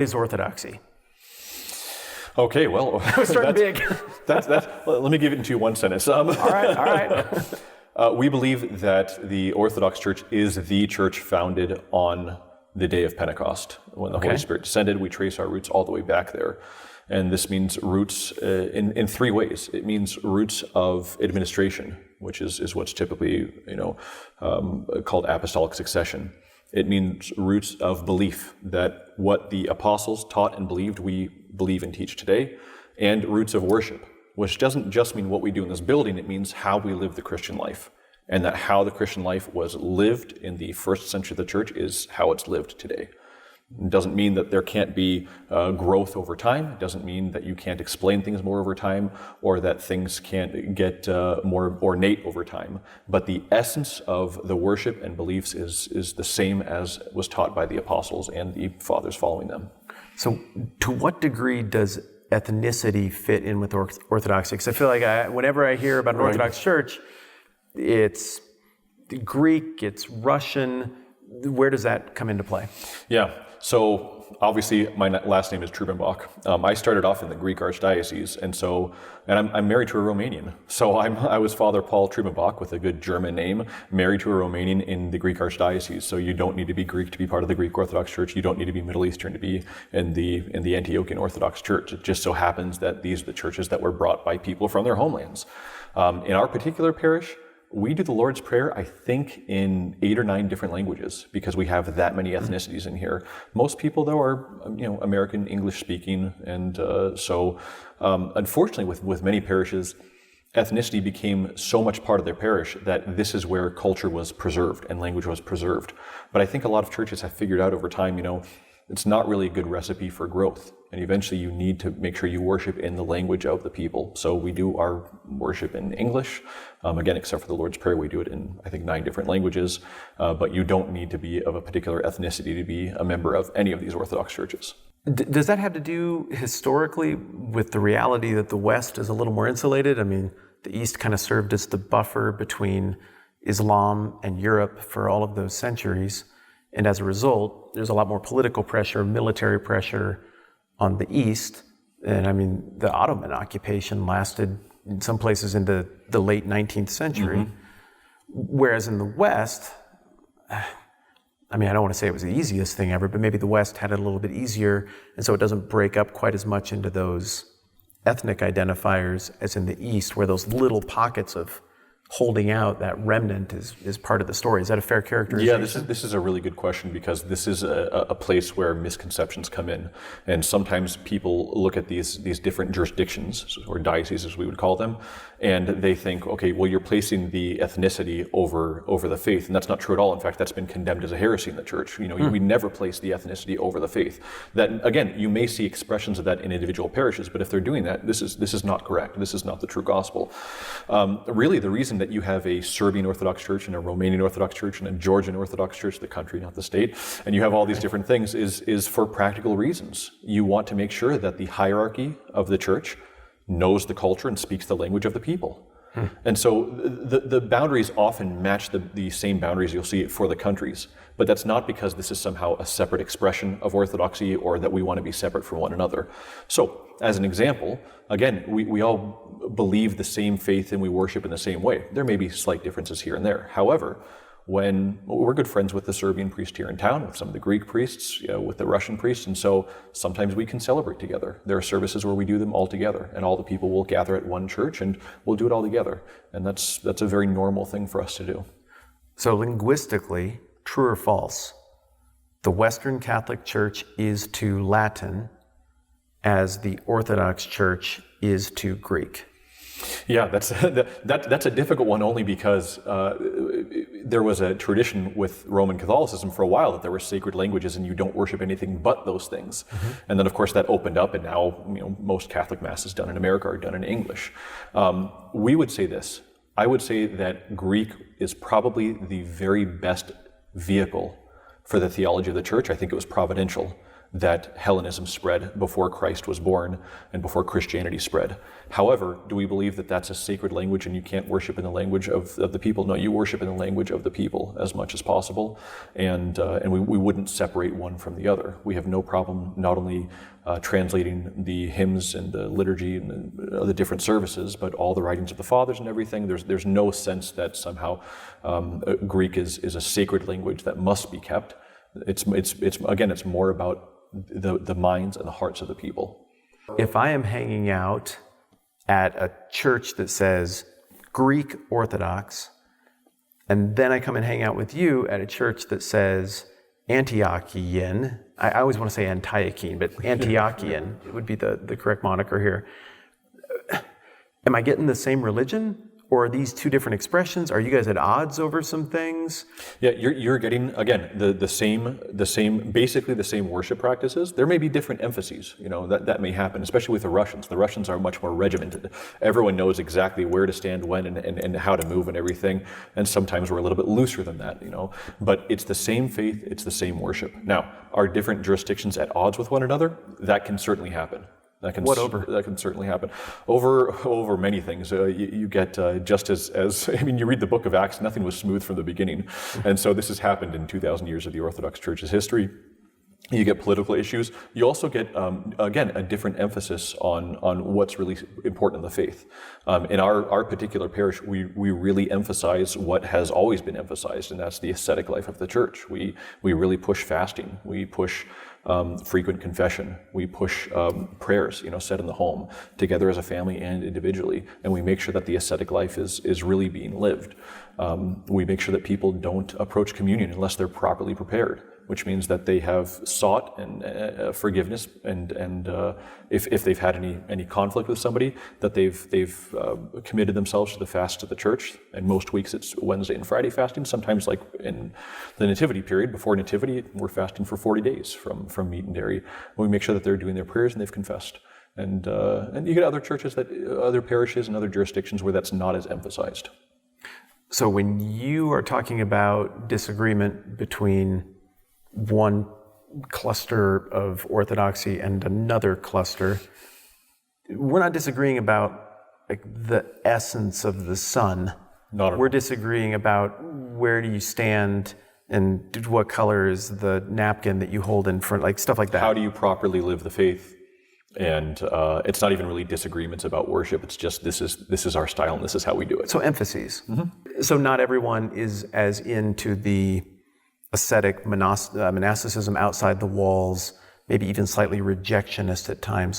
is Orthodoxy? Okay, well, We're starting big. Well, let me give it into you one sentence. All right. We believe that the Orthodox Church is the church founded on the day of Pentecost. When the Holy Spirit descended, we trace our roots all the way back there. And this means roots in three ways. It means roots of administration, which is what's typically called apostolic succession. It means roots of belief, that what the apostles taught and believed, we believe and teach today, and roots of worship, which doesn't just mean what we do in this building, it means how we live the Christian life. And that how the Christian life was lived in the first century of the church is how it's lived today. It doesn't mean that there can't be growth over time. It doesn't mean that you can't explain things more over time, or that things can't get more ornate over time. But the essence of the worship and beliefs is the same as was taught by the apostles and the fathers following them. So to what degree does ethnicity fit in with Orthodoxy? Because I feel like whenever I hear about an Orthodox church, it's Greek, it's Russian. Where does that come into play? Yeah, so obviously my last name is Trubenbach. I started off in the Greek Archdiocese, and I'm married to a Romanian. So I was Father Paul Trubenbach with a good German name, married to a Romanian in the Greek Archdiocese. So you don't need to be Greek to be part of the Greek Orthodox Church. You don't need to be Middle Eastern to be in the Antiochian Orthodox Church. It just so happens that these are the churches that were brought by people from their homelands. In our particular parish, we do the Lord's Prayer, I think, in 8 or 9 different languages because we have that many ethnicities in here. Most people, though, are American English speaking, and so unfortunately, with many parishes, ethnicity became so much part of their parish that this is where culture was preserved and language was preserved. But I think a lot of churches have figured out over time, it's not really a good recipe for growth. And eventually you need to make sure you worship in the language of the people. So we do our worship in English. Again, except for the Lord's Prayer, we do it in, I think, 9 different languages. But you don't need to be of a particular ethnicity to be a member of any of these Orthodox churches. Does that have to do historically with the reality that the West is a little more insulated? I mean, the East kind of served as the buffer between Islam and Europe for all of those centuries. And as a result, there's a lot more political pressure, military pressure on the East. And I mean, the Ottoman occupation lasted in some places into the late 19th century. Mm-hmm. Whereas in the West, I mean, I don't want to say it was the easiest thing ever, but maybe the West had it a little bit easier. And so it doesn't break up quite as much into those ethnic identifiers as in the East, where those little pockets of holding out, that remnant is part of the story. Is that a fair characterization? Yeah, this is a really good question because this is a place where misconceptions come in. And sometimes people look at these different jurisdictions, or dioceses as we would call them, and they think, okay, well, you're placing the ethnicity over the faith. And that's not true at all. In fact, that's been condemned as a heresy in the church. We never place the ethnicity over the faith. That, again, you may see expressions of that in individual parishes, but if they're doing that, this is not correct. This is not the true gospel. Really, the reason that you have a Serbian Orthodox Church and a Romanian Orthodox Church and a Georgian Orthodox Church, the country, not the state, and you have all these different things is for practical reasons. You want to make sure that the hierarchy of the church knows the culture and speaks the language of the people. And so the boundaries often match the same boundaries you'll see for the countries, but that's not because this is somehow a separate expression of Orthodoxy or that we want to be separate from one another. So, as an example, again, we all believe the same faith and we worship in the same way. There may be slight differences here and there. However, when we're good friends with the Serbian priest here in town, with some of the Greek priests, with the Russian priests, and so sometimes we can celebrate together. There are services where we do them all together, and all the people will gather at one church and we'll do it all together. And that's a very normal thing for us to do. So linguistically, true or false, the Western Catholic Church is to Latin as the Orthodox Church is to Greek? Yeah, that's a difficult one only because there was a tradition with Roman Catholicism for a while that there were sacred languages and you don't worship anything but those things. Mm-hmm. And then of course that opened up and now most Catholic masses done in America are done in English. We would say this. I would say that Greek is probably the very best vehicle for the theology of the church. I think it was providential. that Hellenism spread before Christ was born and before Christianity spread. However, do we believe that that's a sacred language and you can't worship in the language of the people? No, you worship in the language of the people as much as possible, and we wouldn't separate one from the other. We have no problem not only translating the hymns and the liturgy and the different services, but all the writings of the fathers and everything. There's no sense that somehow Greek is a sacred language that must be kept. It's more about the minds and the hearts of the people. If I am hanging out at a church that says Greek Orthodox, and then I come and hang out with you at a church that says Antiochian, I always want to say Antiochene, but Antiochian would be the correct moniker here. Am I getting the same religion? Or are these two different expressions? Are you guys at odds over some things? Yeah, you're getting, again, the same, basically the same worship practices. There may be different emphases, that may happen, especially with the Russians. The Russians are much more regimented. Everyone knows exactly where to stand when and how to move and everything. And sometimes we're a little bit looser than that, But it's the same faith, it's the same worship. Now, are different jurisdictions at odds with one another? That can certainly happen. That can certainly happen. Over many things. You get just as you read the book of Acts, nothing was smooth from the beginning. And so this has happened in 2,000 years of the Orthodox Church's history. You get political issues. You also get, again, a different emphasis on what's really important in the faith. In our particular parish, we really emphasize what has always been emphasized, and that's the ascetic life of the church. We really push fasting. We push frequent confession. We push prayers, said in the home, together as a family and individually. And we make sure that the ascetic life is really being lived. We make sure that people don't approach communion unless they're properly prepared, which means that they have sought and forgiveness, and if they've had any conflict with somebody, that they've committed themselves to the fast of the church. And most weeks it's Wednesday and Friday fasting. Sometimes, like in the nativity period, before nativity, we're fasting for 40 days from meat and dairy. We make sure that they're doing their prayers and they've confessed. And you get other churches, other parishes and other jurisdictions where that's not as emphasized. So when you are talking about disagreement between one cluster of Orthodoxy and another cluster, we're not disagreeing about the essence of the Son. Not at all. We're disagreeing about where do you stand and what color is the napkin that you hold in front, stuff like that. How do you properly live the faith? And it's not even really disagreements about worship. It's just this is our style and this is how we do it. So emphases. Mm-hmm. So not everyone is as into the ascetic monasticism outside the walls, maybe even slightly rejectionist at times.